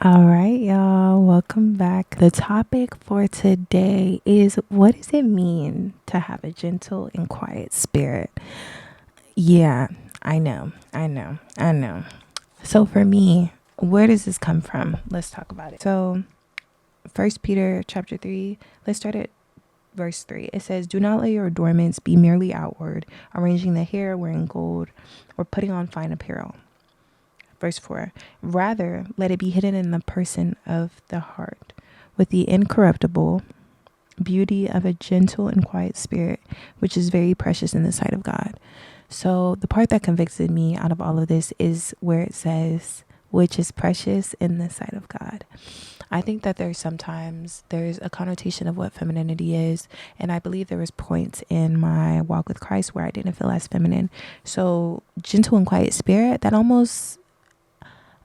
All right, y'all, welcome back. The topic for today is, what does it mean to have a gentle and quiet spirit? Yeah, I know. So for me, where does this come from? Let's talk about it. So First Peter chapter 3, let's start at verse 3. It says, "Do not let your adornments be merely outward, arranging the hair, wearing gold, or putting on fine apparel." Verse 4, "Rather, let it be hidden in the person of the heart, with the incorruptible beauty of a gentle and quiet spirit, which is very precious in the sight of God." So the part that convicted me out of all of this is where it says, which is precious in the sight of God. I think that there's a connotation of what femininity is. And I believe there was points in my walk with Christ where I didn't feel as feminine. So gentle and quiet spirit,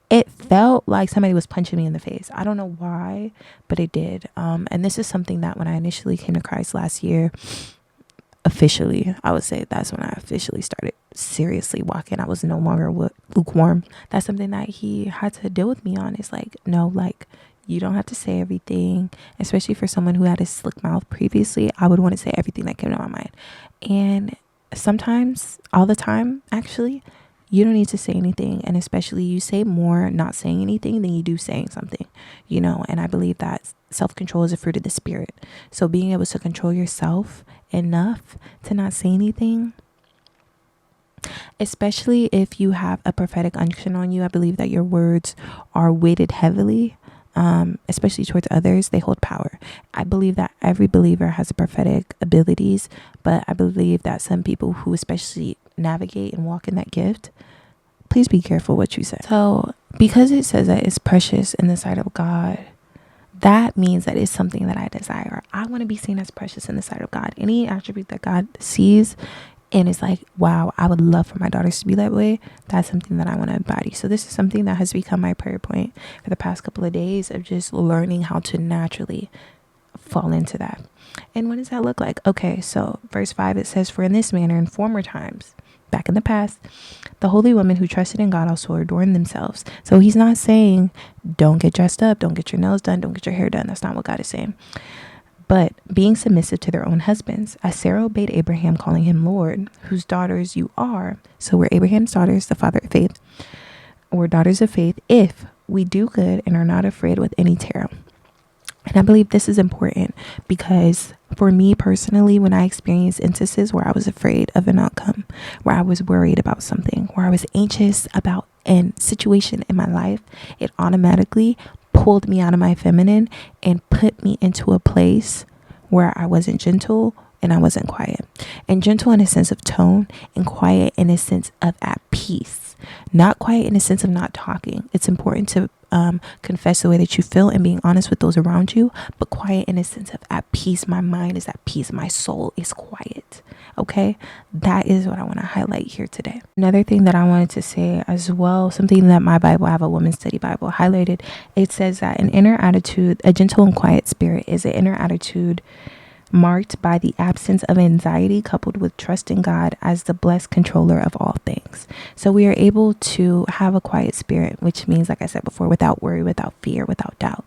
it felt like somebody was punching me in the face. I don't know why, but it did. And this is something that when I initially came to Christ last year, officially, I would say that's when I officially started seriously walking. I was no longer lukewarm. That's something that he had to deal with me on. It's like, no, like, you don't have to say everything, especially for someone who had a slick mouth previously. I would want to say everything that came to my mind. And sometimes, all the time, actually, you don't need to say anything. And especially you say more not saying anything than you do saying something, and I believe that self-control is a fruit of the spirit. So being able to control yourself enough to not say anything, especially if you have a prophetic unction on you, I believe that your words are weighted heavily, especially towards others. They hold power. I believe that every believer has prophetic abilities, but I believe that some people who especially navigate and walk in that gift, please be careful what you say. So because it says that it's precious in the sight of God, that means that it's something that I desire. I want to be seen as precious in the sight of God. Any attribute that God sees and it's like, wow, I would love for my daughters to be that way, that's something that I want to embody. So this is something that has become my prayer point for the past couple of days, of just learning how to naturally fall into that. And what does that look like? Okay, so verse 5, it says, "For in this manner in former times, back in the past, the holy women who trusted in God also adorned themselves." So he's not saying don't get dressed up, don't get your nails done, don't get your hair done. That's not what God is saying. "But being submissive to their own husbands, as Sarah obeyed Abraham, calling him Lord, whose daughters you are." So we're Abraham's daughters, the father of faith. We're daughters of faith if we do good and are not afraid with any terror. And I believe this is important because for me personally, when I experienced instances where I was afraid of an outcome, where I was worried about something, where I was anxious about a situation in my life, it automatically pulled me out of my feminine and put me into a place where I wasn't gentle and I wasn't quiet. And gentle in a sense of tone, and quiet in a sense of at peace. Not quiet in a sense of not talking. It's important to confess the way that you feel and being honest with those around you, but quiet in a sense of at peace. My mind is at peace. My soul is quiet. Okay, that is what I want to highlight here today. Another thing that I wanted to say as well, something that my Bible, I have a women's study Bible highlighted. It says that an inner attitude, a gentle and quiet spirit, is an inner attitude marked by the absence of anxiety, coupled with trust in God as the blessed controller of all things. So we are able to have a quiet spirit, which means, like I said before, without worry, without fear, without doubt,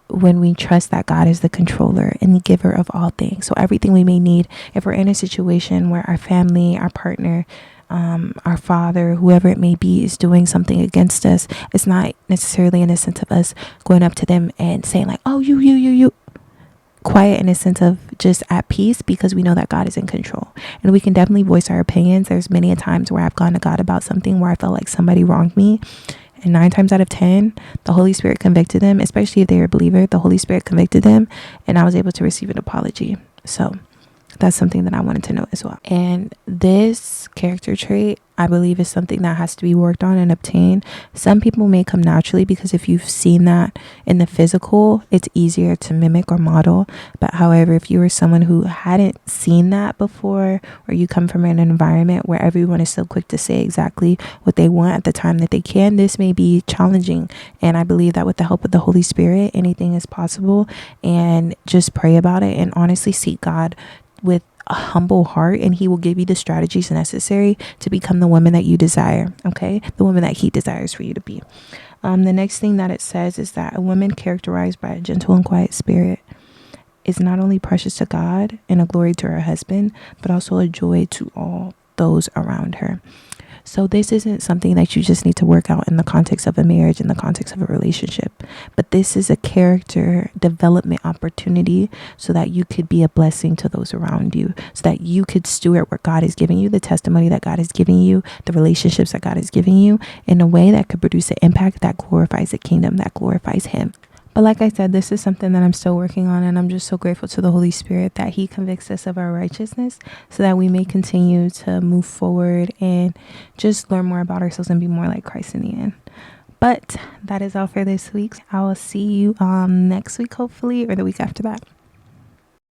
when we trust that God is the controller and the giver of all things. So everything we may need, if we're in a situation where our family, our partner, our father, whoever it may be, is doing something against us, it's not necessarily in a sense of us going up to them and saying like, oh, you. Quiet in a sense of just at peace, because we know that God is in control, and we can definitely voice our opinions. There's many a times where I've gone to God about something where I felt like somebody wronged me, and 9 times out of 10 the Holy Spirit convicted them, especially if they're a believer. The Holy Spirit convicted them and I was able to receive an apology. So that's something that I wanted to know as well. And this character trait, I believe, is something that has to be worked on and obtained. Some people may come naturally because if you've seen that in the physical, it's easier to mimic or model. But however, if you were someone who hadn't seen that before, or you come from an environment where everyone is so quick to say exactly what they want at the time that they can, this may be challenging. And I believe that with the help of the Holy Spirit, anything is possible. And just pray about it and honestly seek God with a humble heart, and he will give you the strategies necessary to become the woman that you desire. Okay, the woman that he desires for you to be. The next thing that it says is that a woman characterized by a gentle and quiet spirit is not only precious to God and a glory to her husband, but also a joy to all those around her. So this isn't something that you just need to work out in the context of a marriage, in the context of a relationship, but this is a character development opportunity so that you could be a blessing to those around you, so that you could steward what God is giving you, the testimony that God is giving you, the relationships that God is giving you, in a way that could produce an impact that glorifies the kingdom, that glorifies Him. But like I said, this is something that I'm still working on, and I'm just so grateful to the Holy Spirit that He convicts us of our righteousness so that we may continue to move forward and just learn more about ourselves and be more like Christ in the end. But that is all for this week. I will see you next week, hopefully, or the week after that.